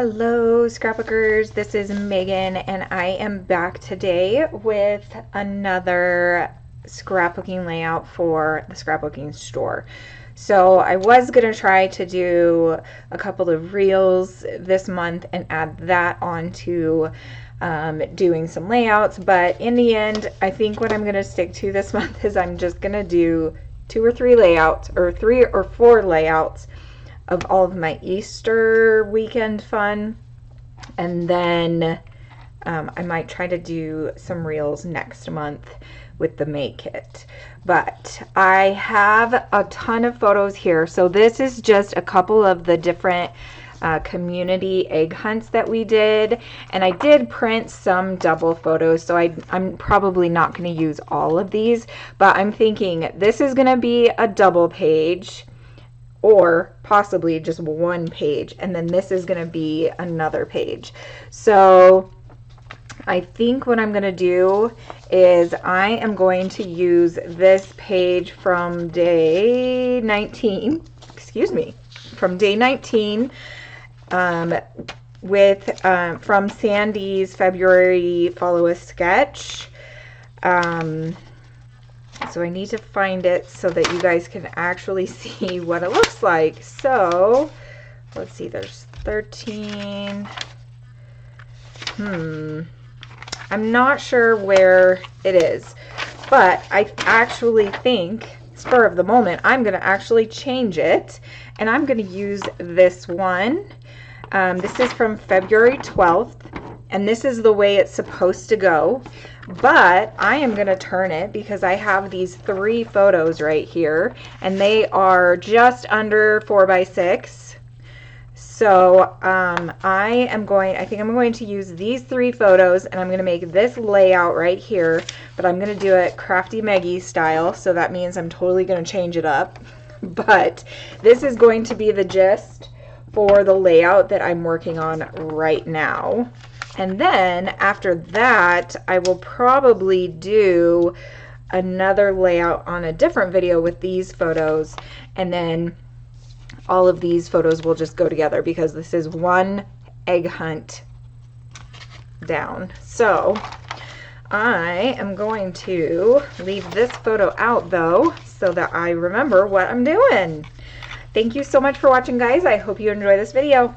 Hello, Scrapbookers. This is Megan, and I am back today with another scrapbooking layout for the scrapbooking store. So I was going to try to do a couple of reels this month and add that onto doing some layouts, but in the end, I think what I'm going to stick to this month is I'm just going to do 2 or 3 layouts, or 3 or 4 layouts of all of my Easter weekend fun, and then I might try to do some reels next month with the May kit. But I have a ton of photos here, so this is just a couple of the different community egg hunts that we did, and I did print some double photos, so I'm probably not going to use all of these, but I'm thinking this is going to be a double page or possibly just one page, and then this is going to be another page. So I think what I'm going to do is I am going to use this page from day 19, from day 19, from Sandy's February Follow a Sketch. So I need to find it so that you guys can actually see what it looks like. So let's see, there's 13. I'm not sure where it is, but I actually think, spur of the moment, I'm going to actually change it, and I'm going to use this one. This is from February 12th, and this is the way it's supposed to go. But I am going to turn it because I have these 3 photos right here, and they are just under 4x6. So I think I'm going to use these 3 photos, and I'm going to make this layout right here, but I'm going to do it Crafty Meggy style, so that means I'm totally going to change it up. But this is going to be the gist for the layout that I'm working on right now. And then after that, I will probably do another layout on a different video with these photos, and then all of these photos will just go together because this is one egg hunt down. So I am going to leave this photo out though, so that I remember what I'm doing. Thank you so much for watching, guys. I hope you enjoy this video.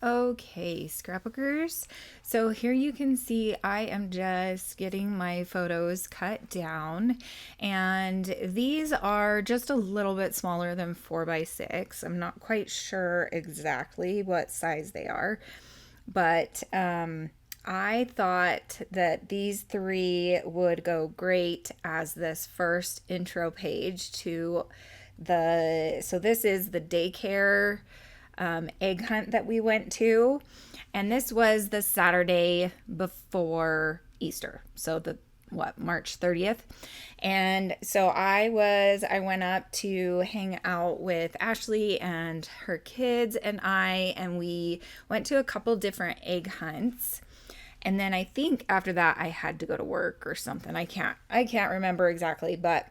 Okay, scrapbookers. So here you can see I am just getting my photos cut down, and these are just a little bit smaller than 4x6. I'm not quite sure exactly what size they are, but I thought that these 3 would go great as this first intro page to so this is the daycare egg hunt that we went to, and this was the Saturday before Easter, so March 30th. And so I went up to hang out with Ashley and her kids and we went to a couple different egg hunts, and then I think after that I had to go to work or something. I can't remember exactly, but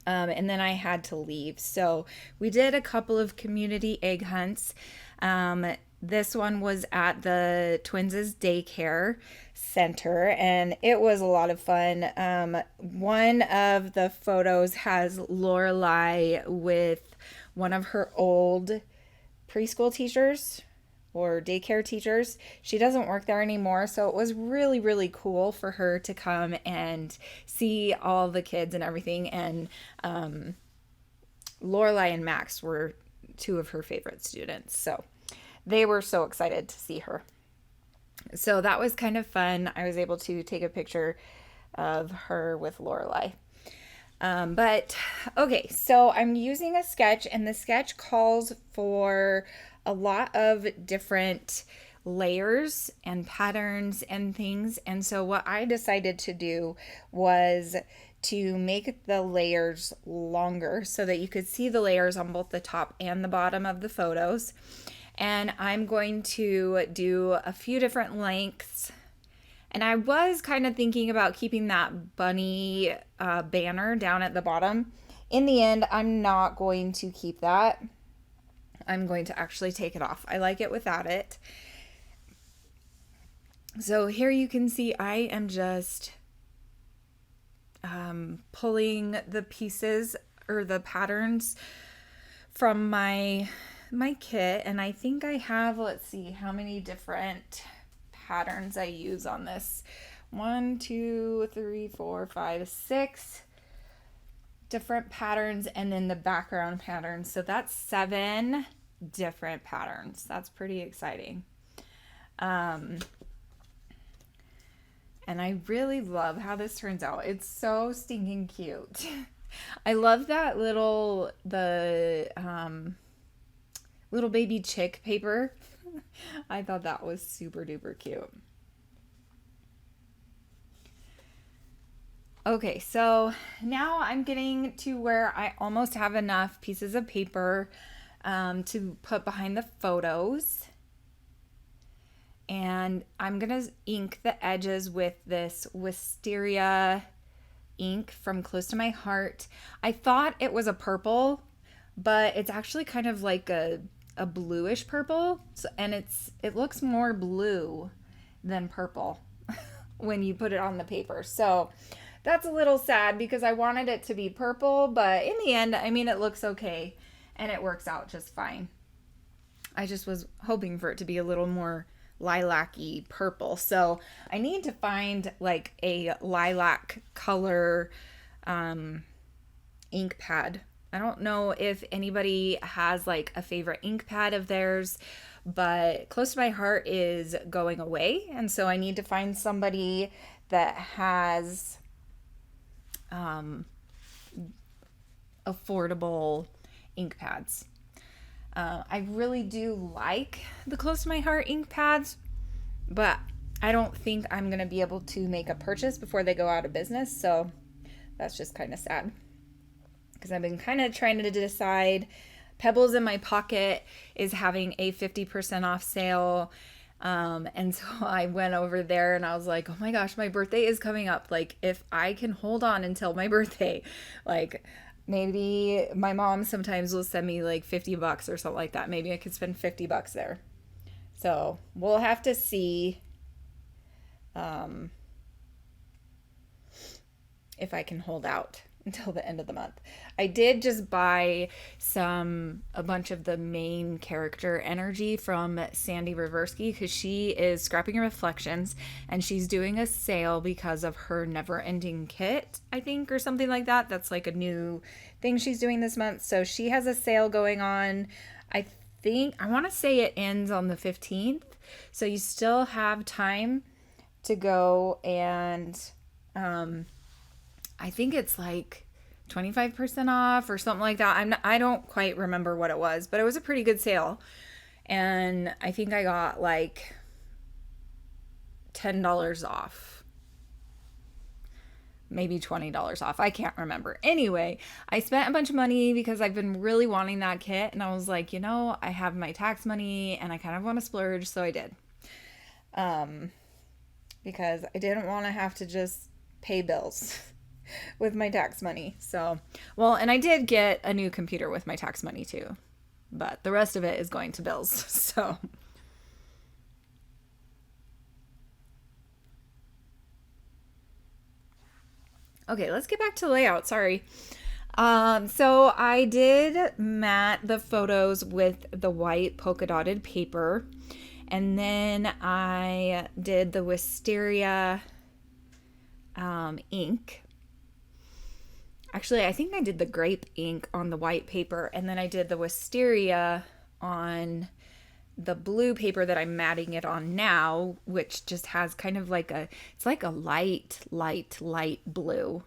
and then I had to leave. So we did a couple of community egg hunts. This one was at the Twins' daycare center, and it was a lot of fun. One of the photos has Lorelai with one of her old preschool teachers or daycare teachers. She doesn't work there anymore, so it was really, really cool for her to come and see all the kids and everything. And Lorelai and Max were 2 of her favorite students, so they were so excited to see her. So that was kind of fun. I was able to take a picture of her with Lorelai. But okay, so I'm using a sketch, and the sketch calls for a lot of different layers and patterns and things. And so what I decided to do was to make the layers longer so that you could see the layers on both the top and the bottom of the photos. And I'm going to do a few different lengths. And I was kind of thinking about keeping that bunny banner down at the bottom. In the end, I'm not going to keep that. I'm going to actually take it off. I like it without it. So here you can see I am just pulling the pieces or the patterns from my kit, and I think I have, let's see how many different patterns I use on this. 1, 2, 3, 4, 5, 6 different patterns, and then the background patterns. So that's 7 different patterns. That's pretty exciting. And I really love how this turns out. It's so stinking cute. I love that little baby chick paper. I thought that was super duper cute. Okay, so now I'm getting to where I almost have enough pieces of paper to put behind the photos. And I'm going to ink the edges with this Wisteria ink from Close to My Heart. I thought it was a purple, but it's actually kind of like a bluish purple. So, and it looks more blue than purple when you put it on the paper. So that's a little sad because I wanted it to be purple, but in the end, I mean, it looks okay and it works out just fine. I just was hoping for it to be a little more lilac-y purple. So I need to find like a lilac color ink pad. I don't know if anybody has like a favorite ink pad of theirs, but Close to My Heart is going away. And so I need to find somebody that has affordable ink pads. I really do like the Close to My Heart ink pads, but I don't think I'm going to be able to make a purchase before they go out of business. So that's just kind of sad because I've been kind of trying to decide. Pebbles in My Pocket is having a 50% off sale. And so I went over there and I was like, oh my gosh, my birthday is coming up. Like, if I can hold on until my birthday, like maybe my mom sometimes will send me like $50 or something like that. Maybe I could spend $50 there. So we'll have to see if I can hold out until the end of the month. I did just buy a bunch of the main character energy from Sandy Reversky because she is Scrapping Reflections and she's doing a sale because of her Never Ending Kit, I think, or something like that. That's like a new thing she's doing this month. So she has a sale going on. I want to say it ends on the 15th. So you still have time to go and I think it's like 25% off or something like that. I don't quite remember what it was, but it was a pretty good sale. And I think I got like $10 off. Maybe $20 off. I can't remember. Anyway, I spent a bunch of money because I've been really wanting that kit. And I was like, I have my tax money and I kind of want to splurge. So I did. Because I didn't want to have to just pay bills with my tax money. So, well, and I did get a new computer with my tax money too, but the rest of it is going to bills. So, okay, let's get back to layout. Sorry. So I did mat the photos with the white polka dotted paper, and then I did the Wisteria ink. Actually, I think I did the grape ink on the white paper, and then I did the Wisteria on the blue paper that I'm matting it on now, which just has kind of like it's like a light blue,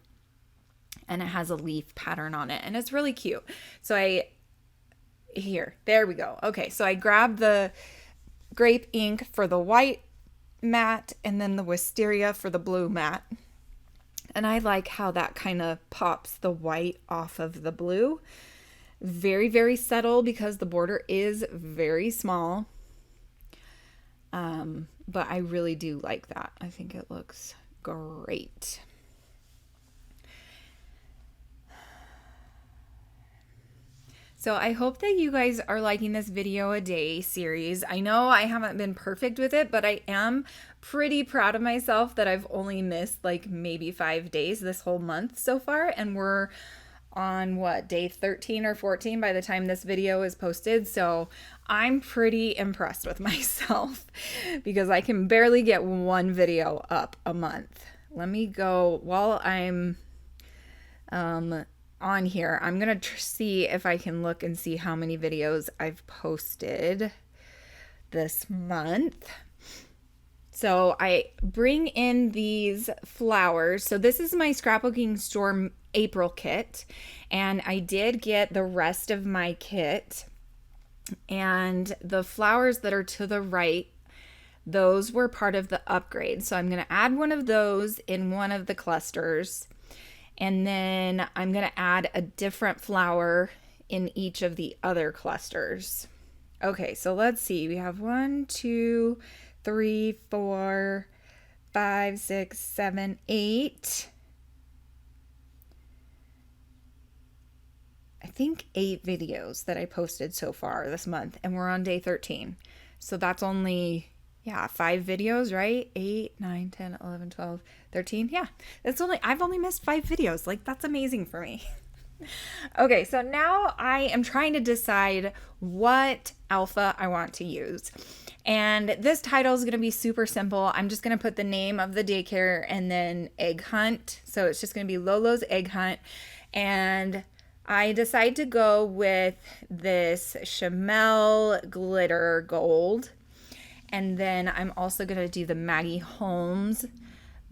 and it has a leaf pattern on it, and it's really cute. So there we go. Okay, so I grabbed the grape ink for the white matte, and then the Wisteria for the blue matte. And I like how that kind of pops the white off of the blue. Very, very subtle because the border is very small. But I really do like that. I think it looks great. So I hope that you guys are liking this video a day series. I know I haven't been perfect with it, but I am pretty proud of myself that I've only missed like maybe 5 days this whole month so far. And we're on what, day 13 or 14 by the time this video is posted. So I'm pretty impressed with myself because I can barely get one video up a month. Let me go while I'm on here. I'm gonna see if I can look and see how many videos I've posted this month. So I bring in these flowers. So this is my Scrapbooking Store April kit, and I did get the rest of my kit, and the flowers that are to the right, those were part of the upgrade. So I'm going to add one of those in one of the clusters, and then I'm going to add a different flower in each of the other clusters. Okay, so let's see. We have 1, 2, 3, 4, 5, 6, 7, 8. I think 8 videos that I posted so far this month, and we're on day 13. So that's only, 5 videos, right? 8, 9, 10, 11, 12, 13. Yeah, I've only missed 5 videos. Like, that's amazing for me. Okay, so now I am trying to decide what alpha I want to use. And this title is going to be super simple. I'm just going to put the name of the daycare and then egg hunt. So it's just going to be Lolo's Egg Hunt. And I decide to go with this Chamel glitter gold. And then I'm also going to do the Maggie Holmes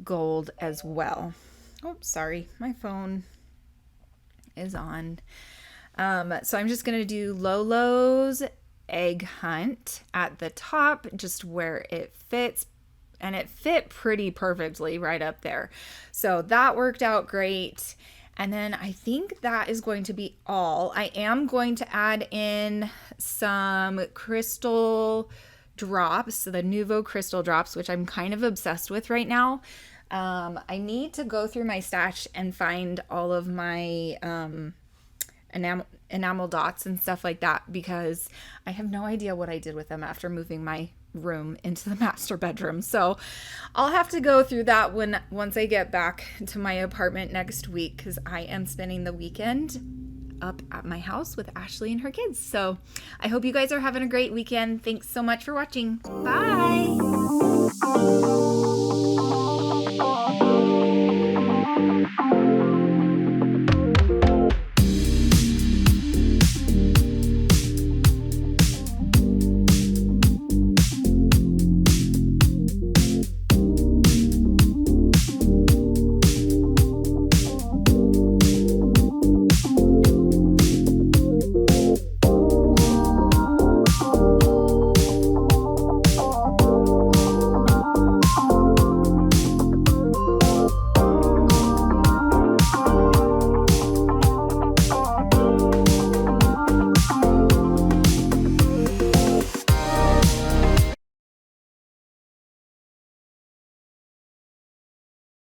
gold as well. Oh, sorry, my phone is on. So I'm just going to do Lolo's Egg Hunt at the top, just where it fits, and it fit pretty perfectly right up there. So that worked out great. And then I think that is going to be all. I am going to add in some crystal drops, so the Nuvo crystal drops, which I'm kind of obsessed with right now. I need to go through my stash and find all of my enamel dots and stuff like that, because I have no idea what I did with them after moving my room into the master bedroom. So I'll have to go through that once I get back to my apartment next week, because I am spending the weekend up at my house with Ashley and her kids. So I hope you guys are having a great weekend. Thanks so much for watching. Bye.